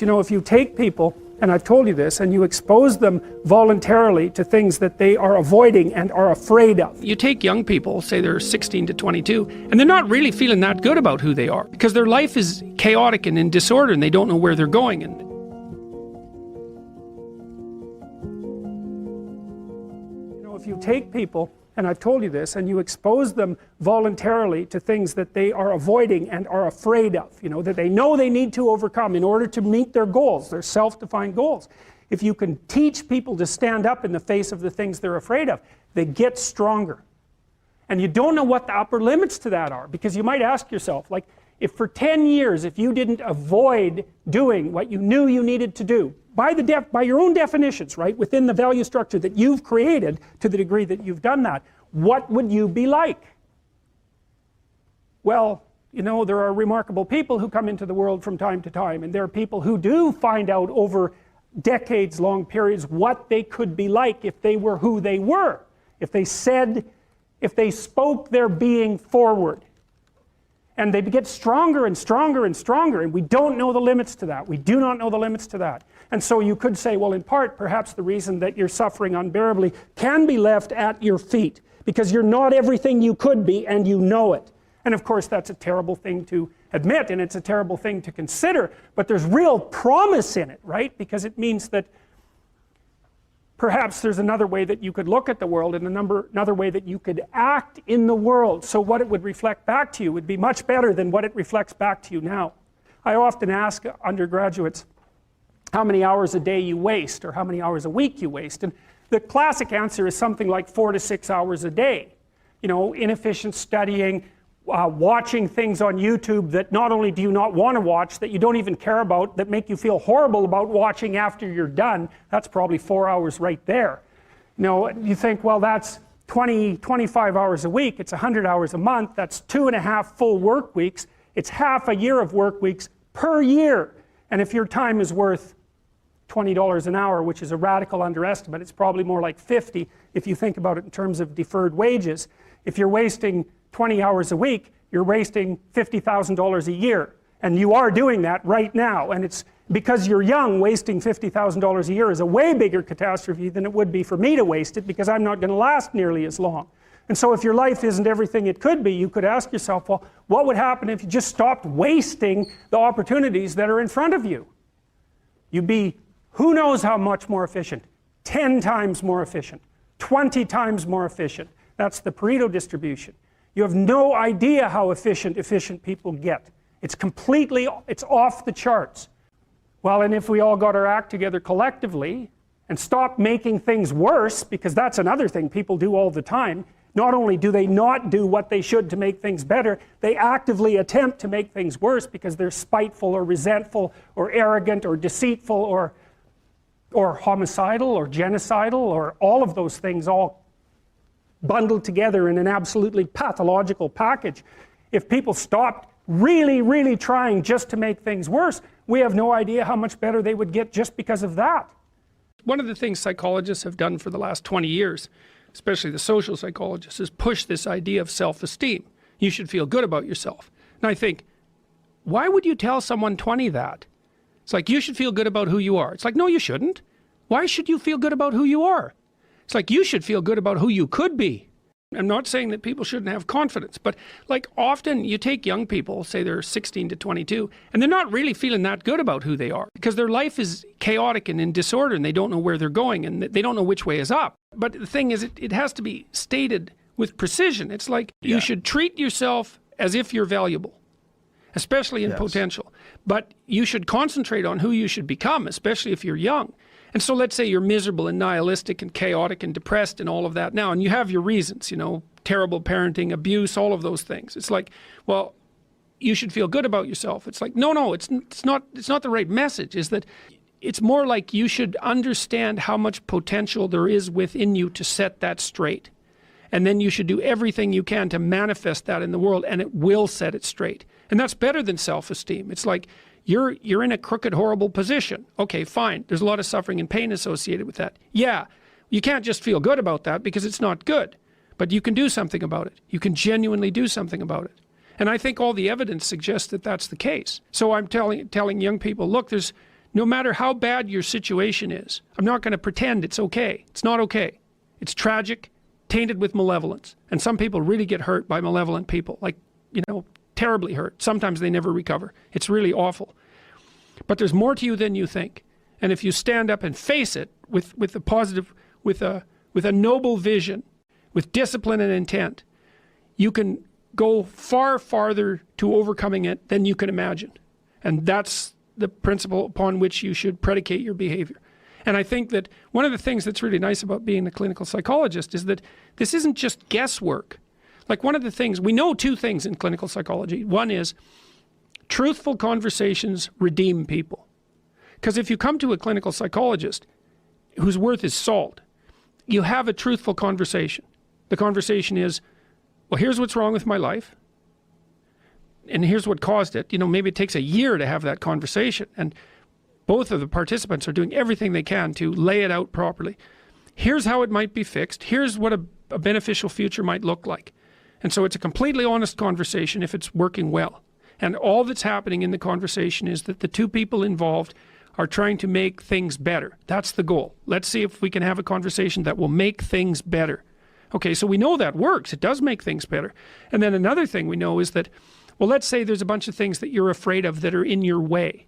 you know, if you take people, and I've told you this, and you expose them voluntarily to things that they are avoiding and are afraid of. You take young people, say they're 16 to 22, and they're not really feeling that good about who they are, because their life is chaotic and in disorder, and they don't know where they're going. And you know, if you take people, and I've told you this, and you expose them voluntarily to things that they are avoiding and are afraid of, you know, that they know they need to overcome in order to meet their goals, their self-defined goals. If you can teach people to stand up in the face of the things they're afraid of, they get stronger. And you don't know what the upper limits to that are, because you might ask yourself, like, if for 10 years, if you didn't avoid doing what you knew you needed to do, by your own definitions, right, within the value structure that you've created, to the degree that you've done that, what would you be like? Well, you know, there are remarkable people who come into the world from time to time, and there are people who do find out over decades long periods what they could be like if they were who they were, if they spoke their being forward. And they get stronger and stronger and stronger, and we don't know the limits to that. We do not know the limits to that. And so you could say, well, in part, perhaps the reason that you're suffering unbearably can be left at your feet, because you're not everything you could be, and you know it. And of course, that's a terrible thing to admit, and it's a terrible thing to consider, but there's real promise in it, right? Because it means that perhaps there's another way that you could look at the world, and another way that you could act in the world, so what it would reflect back to you would be much better than what it reflects back to you now. I often ask undergraduates how many hours a day you waste, or how many hours a week you waste, and the classic answer is something like 4 to 6 hours a day. You know, inefficient studying, watching things on YouTube that not only do you not want to watch, that you don't even care about, that make you feel horrible about watching after you're done. That's probably 4 hours right there. You know, you think, well, that's 25 hours a week, it's 100 hours a month, that's 2.5 full work weeks, it's half a year of work weeks per year. And if your time is worth $20 an hour, which is a radical underestimate, it's probably more like 50 if you think about it in terms of deferred wages. If you're wasting 20 hours a week, you're wasting $50,000 a year, and you are doing that right now, and it's because you're young. Wasting $50,000 a year is a way bigger catastrophe than it would be for me to waste it, because I'm not going to last nearly as long. And so if your life isn't everything it could be, you could ask yourself, well, what would happen if you just stopped wasting the opportunities that are in front of you? You'd be who knows how much more efficient, 10 times more efficient, 20 times more efficient. That's the Pareto distribution. You have no idea how efficient people get. It's off the charts. Well, and if we all got our act together collectively and stopped making things worse, because that's another thing people do all the time, not only do they not do what they should to make things better, they actively attempt to make things worse because they're spiteful or resentful or arrogant or deceitful or homicidal or genocidal, or all of those things all bundled together in an absolutely pathological package. If people stopped really, really trying just to make things worse, we have no idea how much better they would get just because of that. One of the things psychologists have done for the last 20 years, especially the social psychologists, is push this idea of self-esteem. You should feel good about yourself. And I think, why would you tell someone 20 that? It's like, you should feel good about who you are. It's like, no, you shouldn't. Why should you feel good about who you are? It's like, you should feel good about who you could be. I'm not saying that people shouldn't have confidence, but like often you take young people, say they're 16 to 22, and they're not really feeling that good about who they are, because their life is chaotic and in disorder, and they don't know where they're going, and they don't know which way is up. But the thing is, it has to be stated with precision. It's like, you should treat yourself as if you're valuable, especially in potential. But you should concentrate on who you should become, especially if you're young. And so let's say you're miserable and nihilistic and chaotic and depressed and all of that now, and you have your reasons, you know, terrible parenting, abuse, all of those things. It's like, well, you should feel good about yourself. It's like, no, it's not the right message. Is that it's more like you should understand how much potential there is within you to set that straight. And then you should do everything you can to manifest that in the world, and it will set it straight. And that's better than self-esteem. It's like, you're in a crooked, horrible position. Okay, fine. There's a lot of suffering and pain associated with that. Yeah, you can't just feel good about that because it's not good. But you can do something about it. You can genuinely do something about it. And I think all the evidence suggests that that's the case. So I'm telling young people, look, there's no matter how bad your situation is, I'm not going to pretend it's okay. It's not okay. It's tragic, tainted with malevolence. And some people really get hurt by malevolent people, like, terribly hurt. Sometimes they never recover. It's really awful. But there's more to you than you think. And if you stand up and face it with a positive, with a noble vision, with discipline and intent, you can go far farther to overcoming it than you can imagine. And that's the principle upon which you should predicate your behavior. And I think that one of the things that's really nice about being a clinical psychologist is that this isn't just guesswork. Like, one of the things, we know two things in clinical psychology. One is truthful conversations redeem people. Because if you come to a clinical psychologist whose worth is salt, you have a truthful conversation. The conversation is, well, here's what's wrong with my life, and here's what caused it. Maybe it takes a year to have that conversation, and both of the participants are doing everything they can to lay it out properly. Here's how it might be fixed. Here's what a beneficial future might look like. And so it's a completely honest conversation if it's working well. And all that's happening in the conversation is that the two people involved are trying to make things better. That's the goal. Let's see if we can have a conversation that will make things better. Okay, so we know that works. It does make things better. And then another thing we know is that, well, let's say there's a bunch of things that you're afraid of that are in your way.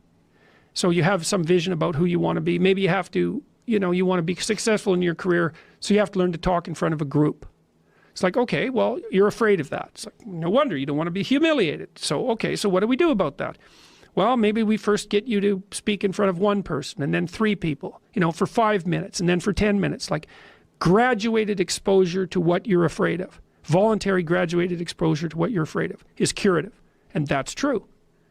So you have some vision about who you want to be. Maybe you have to, you want to be successful in your career, so you have to learn to talk in front of a group. It's like, okay, well, you're afraid of that. It's like, no wonder, you don't want to be humiliated. So, okay, so what do we do about that? Well, maybe we first get you to speak in front of one person, and then 3 people, for 5 minutes, and then for 10 minutes. Like, graduated exposure to what you're afraid of. Voluntary graduated exposure to what you're afraid of is curative. And that's true.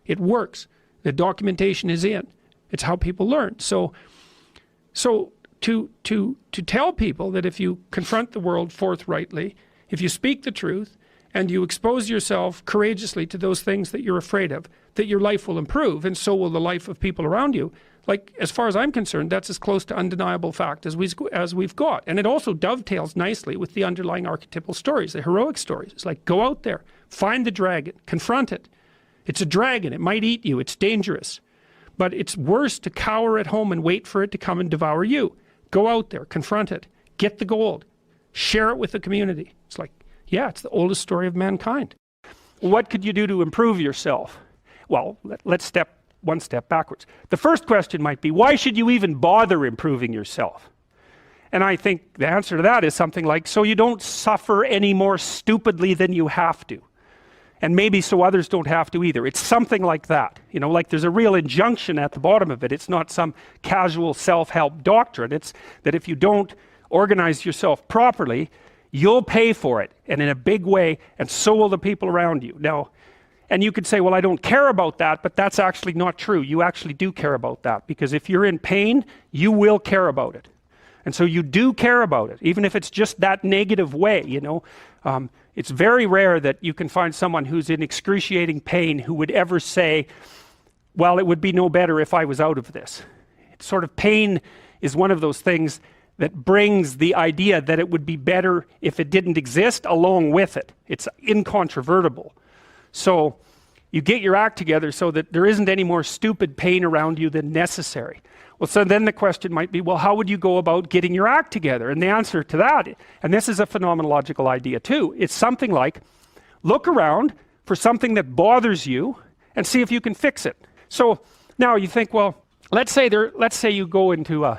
It works. The documentation is in. It's how people learn. So to tell people that if you confront the world forthrightly, if you speak the truth, and you expose yourself courageously to those things that you're afraid of, that your life will improve, and so will the life of people around you. Like, as far as I'm concerned, that's as close to undeniable fact as we've got. And it also dovetails nicely with the underlying archetypal stories, the heroic stories. It's like, go out there, find the dragon, confront it. It's a dragon, it might eat you, it's dangerous. But it's worse to cower at home and wait for it to come and devour you. Go out there, confront it, get the gold, share it with the community. It's like, yeah, it's the oldest story of mankind. What could you do to improve yourself? Well, let's step one step backwards. The first question might be, why should you even bother improving yourself? And I think the answer to that is something like, so you don't suffer any more stupidly than you have to. And maybe so others don't have to either. It's something like that. Like, there's a real injunction at the bottom of it. It's not some casual self-help doctrine. It's that if you don't organize yourself properly, you'll pay for it, and in a big way, and so will the people around you. Now, and you could say, well, I don't care about that, but that's actually not true. You actually do care about that, because if you're in pain, you will care about it. And so you do care about it, even if it's just that negative way, It's very rare that you can find someone who's in excruciating pain who would ever say, well, it would be no better if I was out of this. It's sort of, pain is one of those things that brings the idea that it would be better if it didn't exist along with it. It's incontrovertible. So you get your act together so that there isn't any more stupid pain around you than necessary. Well, so then the question might be, well, how would you go about getting your act together? And the answer to that, and this is a phenomenological idea too, it's something like, look around for something that bothers you and see if you can fix it. So now you think, well, let's say you go into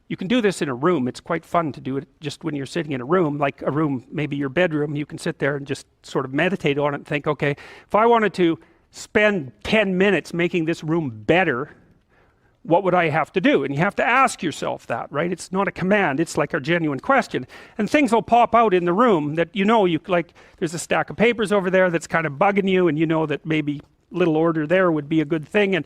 you can do this in a room. It's quite fun to do it just when you're sitting in a room, like a room, maybe your bedroom. You can sit there and just sort of meditate on it and think, okay, if I wanted to spend 10 minutes making this room better, what would I have to do? And you have to ask yourself that, right? It's not a command, it's like a genuine question. And things will pop out in the room that you like, there's a stack of papers over there that's kind of bugging you, and you know that maybe little order there would be a good thing, and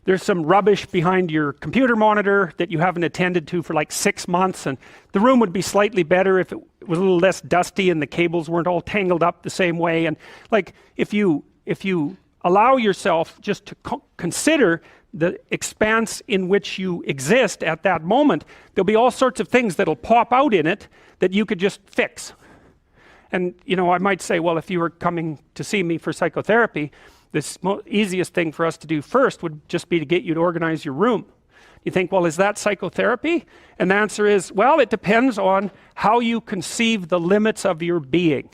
there's some rubbish behind your computer monitor that you haven't attended to for like 6 months, and the room would be slightly better if it was a little less dusty and the cables weren't all tangled up the same way. And like, if you allow yourself just to consider the expanse in which you exist at that moment, there'll be all sorts of things that'll pop out in it that you could just fix. And I might say, well, if you were coming to see me for psychotherapy, the easiest thing for us to do first would just be to get you to organize your room. You think, well, is that psychotherapy? And the answer is, well, it depends on how you conceive the limits of your being.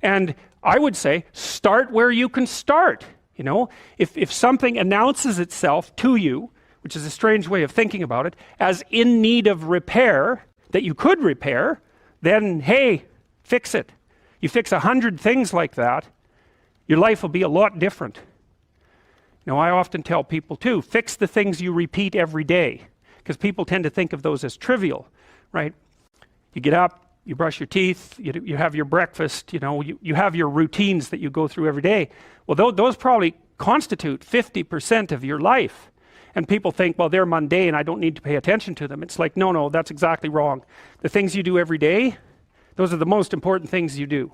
And I would say, start where you can start. You know, if something announces itself to you, which is a strange way of thinking about it, as in need of repair, that you could repair, then, hey, fix it. You fix 100 things like that, your life will be a lot different. Now, I often tell people too, fix the things you repeat every day, because people tend to think of those as trivial, right? You get up, you brush your teeth, you have your breakfast, you know, you have your routines that you go through every day. Well, those probably constitute 50% of your life. And people think, well, they're mundane, I don't need to pay attention to them. It's like, no, that's exactly wrong. The things you do every day, those are the most important things you do.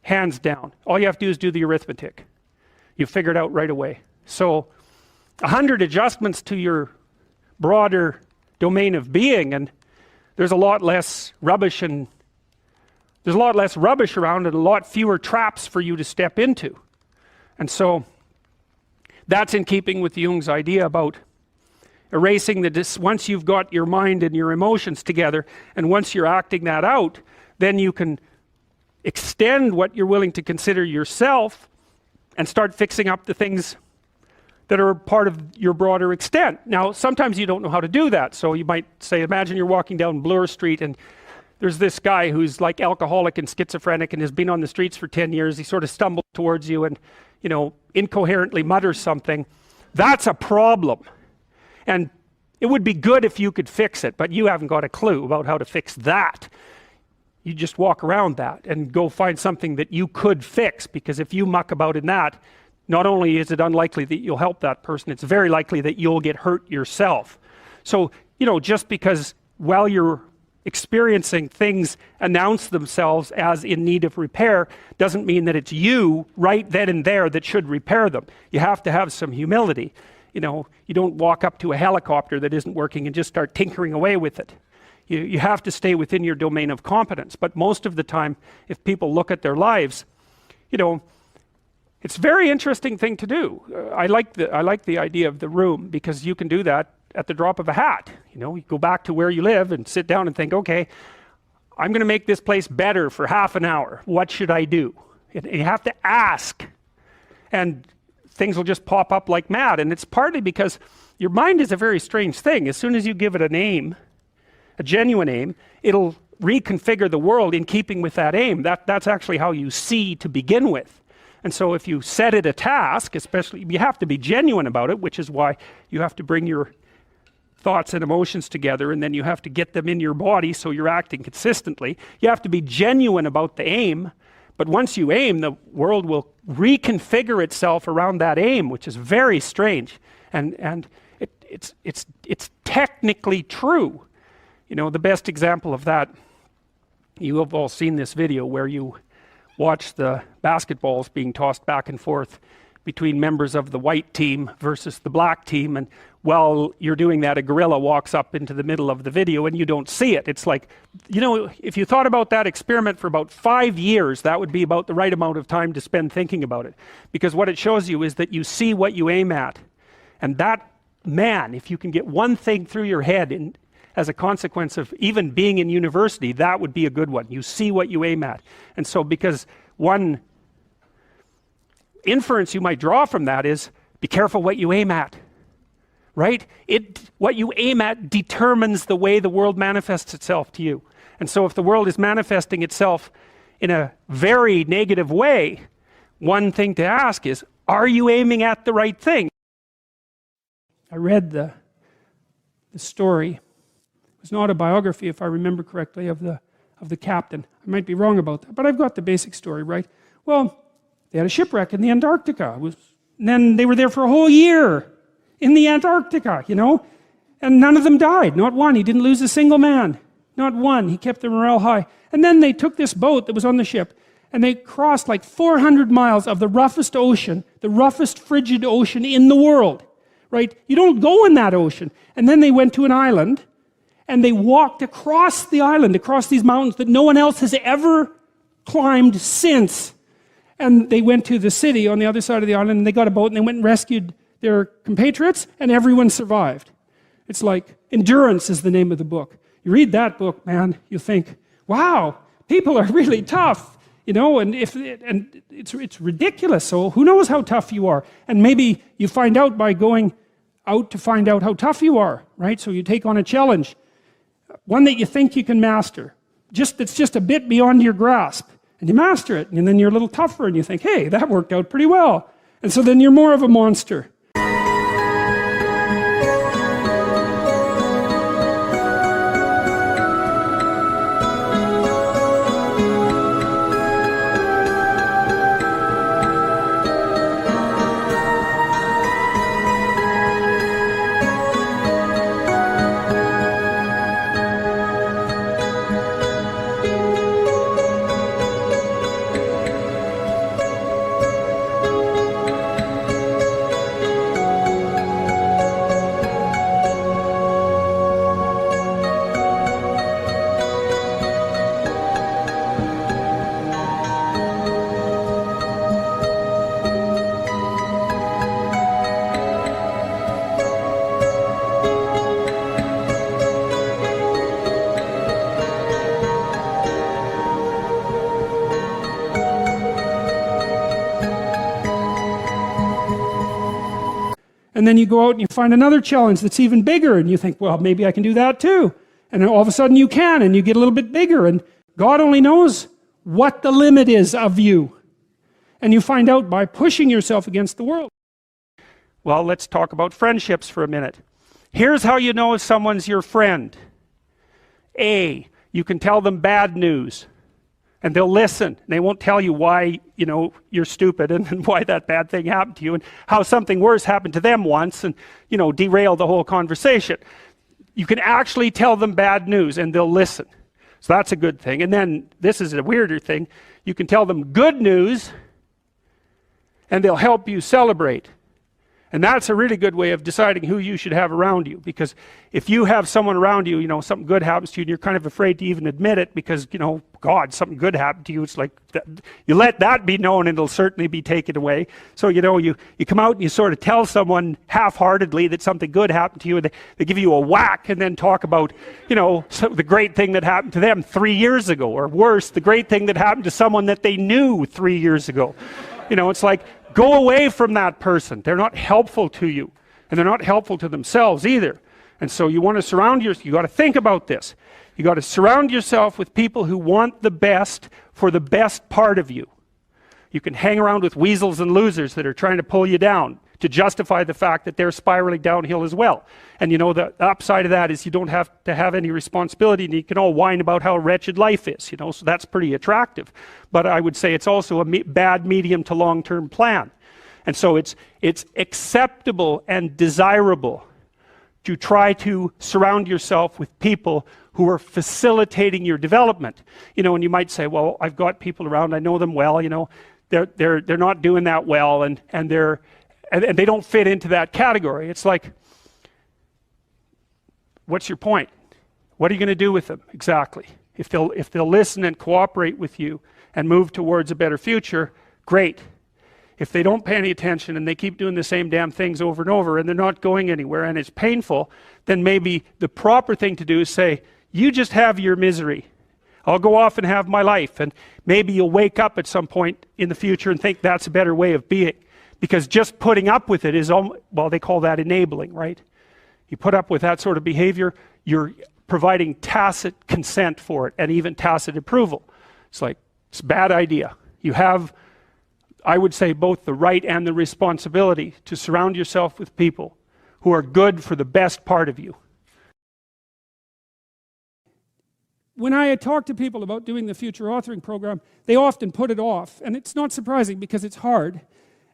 Hands down. All you have to do is do the arithmetic. You figure it out right away. So 100 adjustments to your broader domain of being, and there's a lot less rubbish around and a lot fewer traps for you to step into. And so that's in keeping with Jung's idea about erasing once you've got your mind and your emotions together, and once you're acting that out, then you can extend what you're willing to consider yourself and start fixing up the things that are part of your broader extent. Now, sometimes you don't know how to do that. So you might say, imagine you're walking down Bloor Street and there's this guy who's like alcoholic and schizophrenic and has been on the streets for 10 years. He sort of stumbles towards you and, you know, incoherently mutters something. That's a problem. And it would be good if you could fix it, but you haven't got a clue about how to fix that. You just walk around that and go find something that you could fix, because if you muck about in that, not only is it unlikely that you'll help that person, it's very likely that you'll get hurt yourself. So, you know, just because while you're experiencing things announce themselves as in need of repair doesn't mean that it's you right then and there that should repair them. You have to have some humility. You know, you don't walk up to a helicopter that isn't working and just start tinkering away with it. You have to stay within your domain of competence. But most of the time, if people look at their lives, you know, it's a very interesting thing to do. I like the idea of the room, because you can do that at the drop of a hat. You know, you go back to where you live and sit down and think, okay, I'm going to make this place better for half an hour. What should I do? And you have to ask, and things will just pop up like mad. And it's partly because your mind is a very strange thing. As soon as you give it a name, a genuine aim, it'll reconfigure the world in keeping with that aim. That's actually how you see to begin with. And so if you set it a task, especially, you have to be genuine about it, which is why you have to bring your thoughts and emotions together, and then you have to get them in your body so you're acting consistently. You have to be genuine about the aim, but once you aim, the world will reconfigure itself around that aim, which is very strange. And it's technically true. You know, the best example of that, you have all seen this video where you watch the basketballs being tossed back and forth between members of the white team versus the black team, and while you're doing that, a gorilla walks up into the middle of the video and you don't see it. It's like, you know, if you thought about that experiment for about 5 years, that would be about the right amount of time to spend thinking about it. Because what it shows you is that you see what you aim at. And that, man, if you can get one thing through your head as a consequence of even being in university, that would be a good one. You see what you aim at. And so because one inference you might draw from that is, be careful what you aim at, right? What you aim at determines the way the world manifests itself to you. And so if the world is manifesting itself in a very negative way, one thing to ask is, are you aiming at the right thing? I read the story. It's an autobiography, if I remember correctly, of the captain. I might be wrong about that, but I've got the basic story right. Well, they had a shipwreck in the Antarctica. And then they were there for a whole year in the Antarctica, you know, and none of them died. Not one. He didn't lose a single man. Not one. He kept their morale high. And then they took this boat that was on the ship, and they crossed like 400 miles of the roughest ocean, the roughest frigid ocean in the world, right? You don't go in that ocean. And then they went to an island, and they walked across the island, across these mountains that no one else has ever climbed since. And they went to the city on the other side of the island, and they got a boat, and they went and rescued their compatriots, and everyone survived. It's like, Endurance is the name of the book. You read that book, man, you think, wow, people are really tough, you know, and it's ridiculous. So who knows how tough you are? And maybe you find out by going out to find out how tough you are, right? So you take on a challenge, one that you think you can master, that's just a bit beyond your grasp, and you master it, and then you're a little tougher, and you think, hey, that worked out pretty well. And so then you're more of a monster. And then you go out and you find another challenge that's even bigger, and you think, well, maybe I can do that too. And then all of a sudden you can, and you get a little bit bigger, and God only knows what the limit is of you. And you find out by pushing yourself against the world. Well, let's talk about friendships for a minute. Here's how you know if someone's your friend. A, you can tell them bad news, and they'll listen. They won't tell you why, you know, you're stupid and why that bad thing happened to you and how something worse happened to them once and, you know, derail the whole conversation. You can actually tell them bad news and they'll listen. So that's a good thing. And then this is a weirder thing. You can tell them good news and they'll help you celebrate. And that's a really good way of deciding who you should have around you, because if you have someone around you, you know, something good happens to you and you're kind of afraid to even admit it because, you know, God, something good happened to you, it's like, you let that be known and it'll certainly be taken away. So, you know, you come out and you sort of tell someone half-heartedly that something good happened to you, and they give you a whack and then talk about, you know, the great thing that happened to them 3 years ago, or worse, the great thing that happened to someone that they knew 3 years ago. You know, it's like, go away from that person. They're not helpful to you, and they're not helpful to themselves either. And so you want to surround yourself, you got to think about this. You got to surround yourself with people who want the best for the best part of you. You can hang around with weasels and losers that are trying to pull you down to justify the fact that they're spiraling downhill as well. And you know, the upside of that is you don't have to have any responsibility, and you can all whine about how wretched life is, you know, so that's pretty attractive. But I would say it's also a bad medium to long-term plan. And so it's acceptable and desirable to try to surround yourself with people who are facilitating your development. You know, and you might say, well, I've got people around, I know them well, you know, they're not doing that well, and they don't fit into that category. It's like, what's your point? What are you going to do with them exactly? If they'll listen and cooperate with you and move towards a better future, great. If they don't pay any attention and they keep doing the same damn things over and over and they're not going anywhere and it's painful, then maybe the proper thing to do is say, you just have your misery. I'll go off and have my life. And maybe you'll wake up at some point in the future and think that's a better way of being. Because just putting up with it is, well, they call that enabling, right? You put up with that sort of behavior, you're providing tacit consent for it and even tacit approval. It's like, it's a bad idea. You have, I would say, both the right and the responsibility to surround yourself with people who are good for the best part of you. When I talk to people about doing the future authoring program, they often put it off, and it's not surprising because it's hard.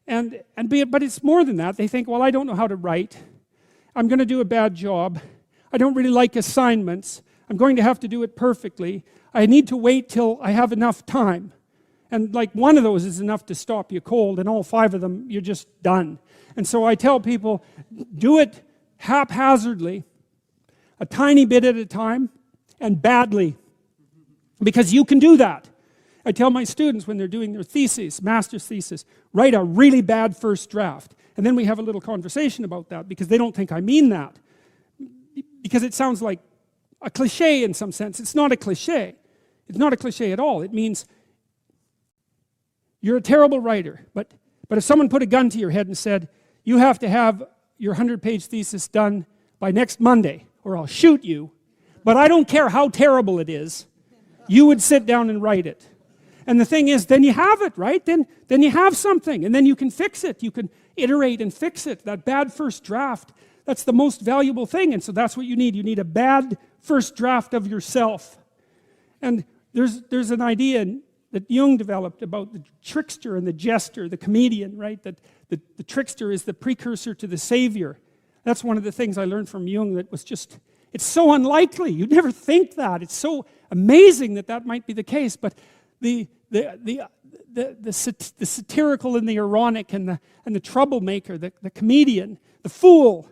But it's more than that. They think, well, I don't know how to write. I'm going to do a bad job. I don't really like assignments. I'm going to have to do it perfectly. I need to wait till I have enough time. And like one of those is enough to stop you cold, and all 5 of them, you're just done. And so I tell people, do it haphazardly, a tiny bit at a time, and badly. Because you can do that. I tell my students when they're doing their thesis, master's thesis, write a really bad first draft. And then we have a little conversation about that because they don't think I mean that. Because it sounds like a cliche in some sense. It's not a cliche. It's not a cliche at all. It means you're a terrible writer. But if someone put a gun to your head and said, you have to have your 100-page thesis done by next Monday or I'll shoot you, but I don't care how terrible it is, you would sit down and write it. And the thing is, then you have it, right? Then you have something, and then you can fix it. You can iterate and fix it. That bad first draft, that's the most valuable thing, and so that's what you need. You need a bad first draft of yourself. And there's an idea that Jung developed about the trickster and the jester, the comedian, right? That the trickster is the precursor to the savior. That's one of the things I learned from Jung that was just, it's so unlikely. You'd never think that. It's so amazing that might be the case, but the satirical and the ironic and the troublemaker, the comedian, the fool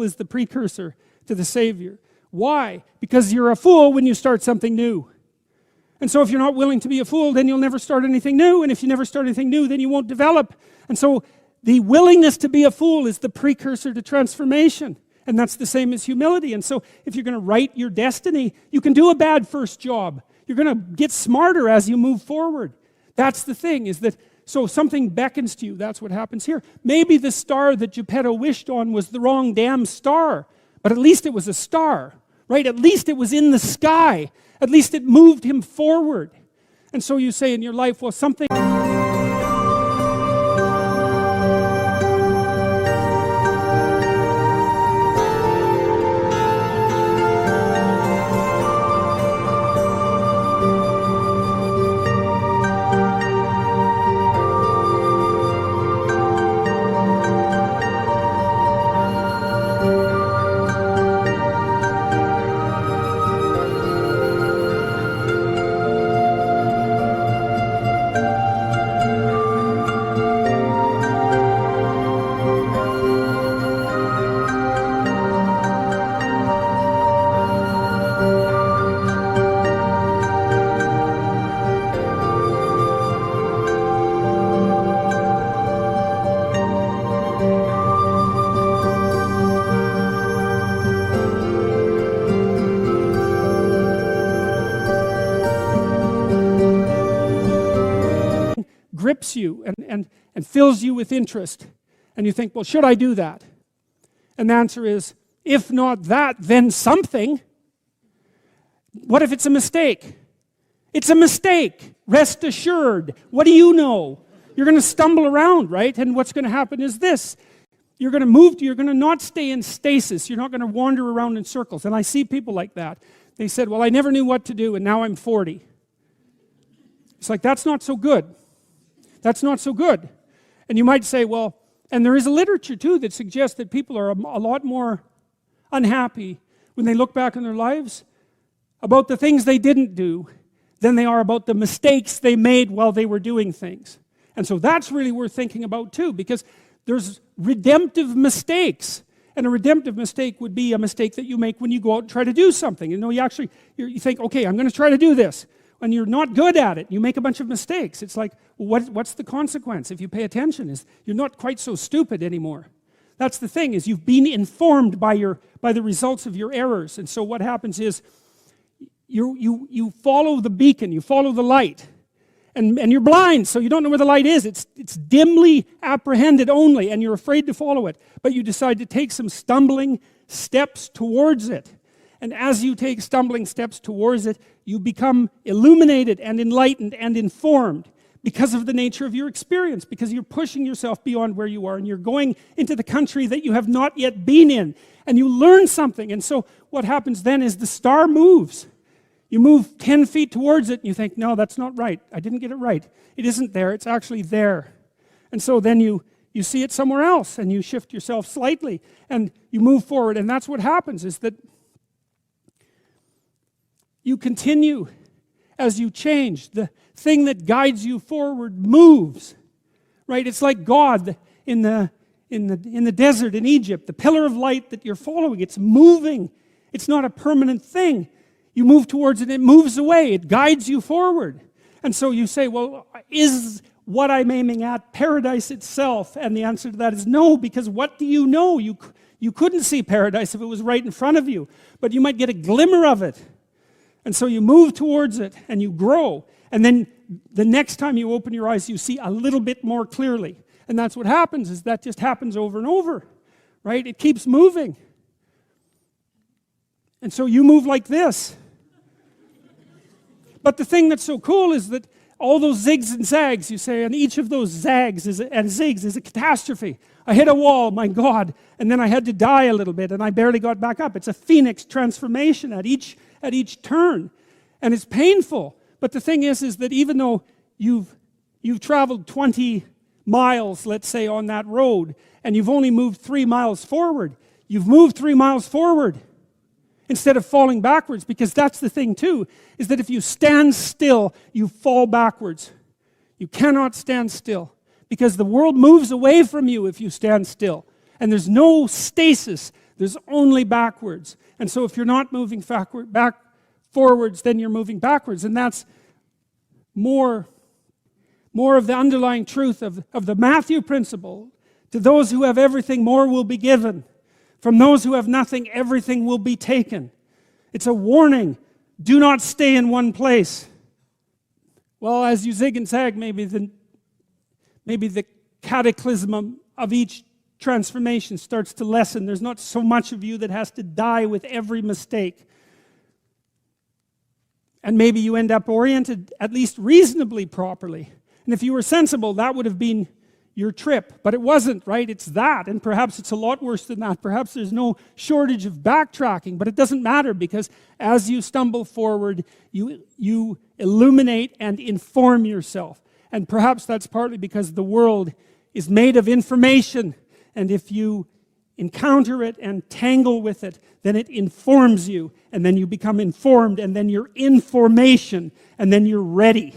is the precursor to the savior. Why? Because you're a fool when you start something new. And so if you're not willing to be a fool, then you'll never start anything new. And if you never start anything new, then you won't develop. And so the willingness to be a fool is the precursor to transformation. And that's the same as humility. And so if you're going to write your destiny, you can do a bad first job. You're going to get smarter as you move forward. That's the thing, is that, so something beckons to you. That's what happens here. Maybe the star that Geppetto wished on was the wrong damn star, but at least it was a star, right? At least it was in the sky. At least it moved him forward. And so you say in your life, well, something... grips you and fills you with interest. And you think, well, should I do that? And the answer is, if not that, then something. What if it's a mistake? It's a mistake. Rest assured. What do you know? You're going to stumble around, right? And what's going to happen is this. You're going to not stay in stasis. You're not going to wander around in circles. And I see people like that. They said, well, I never knew what to do, and now I'm 40. It's like, that's not so good. That's not so good. And you might say, well, and there is a literature too that suggests that people are a lot more unhappy when they look back on their lives about the things they didn't do than they are about the mistakes they made while they were doing things. And so that's really worth thinking about too, because there's redemptive mistakes. And a redemptive mistake would be a mistake that you make when you go out and try to do something. You know, you think, okay, I'm going to try to do this. When you're not good at it, you make a bunch of mistakes. It's like, well, what's the consequence? If you pay attention, is you're not quite so stupid anymore. That's the thing, is you've been informed by the results of your errors. And so what happens is you follow the beacon, you follow the light, and you're blind, so you don't know where the light is. It's dimly apprehended only, and you're afraid to follow it. But you decide to take some stumbling steps towards it. And as you take stumbling steps towards it, you become illuminated and enlightened and informed because of the nature of your experience, because you're pushing yourself beyond where you are, and you're going into the country that you have not yet been in, and you learn something. And so what happens then is the star moves. You move 10 feet towards it, and you think, no, that's not right. I didn't get it right. It isn't there. It's actually there. And so then you see it somewhere else, and you shift yourself slightly, and you move forward. And that's what happens, is that you continue as you change. The thing that guides you forward moves, right? It's like God in the desert in Egypt, the pillar of light that you're following. It's moving. It's not a permanent thing. You move towards it, it moves away. It guides you forward. And so you say, well, is what I'm aiming at paradise itself? And the answer to that is no, because what do you know? You couldn't see paradise if it was right in front of you, but you might get a glimmer of it. And so you move towards it and you grow. And then the next time you open your eyes, you see a little bit more clearly. And that's what happens, is that just happens over and over, right? It keeps moving. And so you move like this. But the thing that's so cool is that all those zigs and zags, you say, and each of those zags and zigs is a catastrophe. I hit a wall, my God, and then I had to die a little bit, and I barely got back up. It's a phoenix transformation at each turn, and it's painful. But the thing is that even though you've traveled 20 miles, let's say, on that road, and you've only moved 3 miles forward, you've moved 3 miles forward instead of falling backwards, because that's the thing too, is that if you stand still, you fall backwards. You cannot stand still, because the world moves away from you if you stand still. And there's no stasis, there's only backwards. And so if you're not moving forwards, then you're moving backwards. And that's more of the underlying truth of the Matthew principle. To those who have everything, more will be given. From those who have nothing, everything will be taken. It's a warning. Do not stay in one place. Well, as you zig and zag, maybe the cataclysm of each transformation starts to lessen. There's not so much of you that has to die with every mistake. And maybe you end up oriented at least reasonably properly. And if you were sensible, that would have been your trip. But it wasn't, right? It's that. And perhaps it's a lot worse than that. Perhaps there's no shortage of backtracking. But it doesn't matter, because as you stumble forward, you illuminate and inform yourself. And perhaps that's partly because the world is made of information. And if you encounter it and tangle with it, then it informs you. And then you become informed. And then you're in formation. And then you're ready.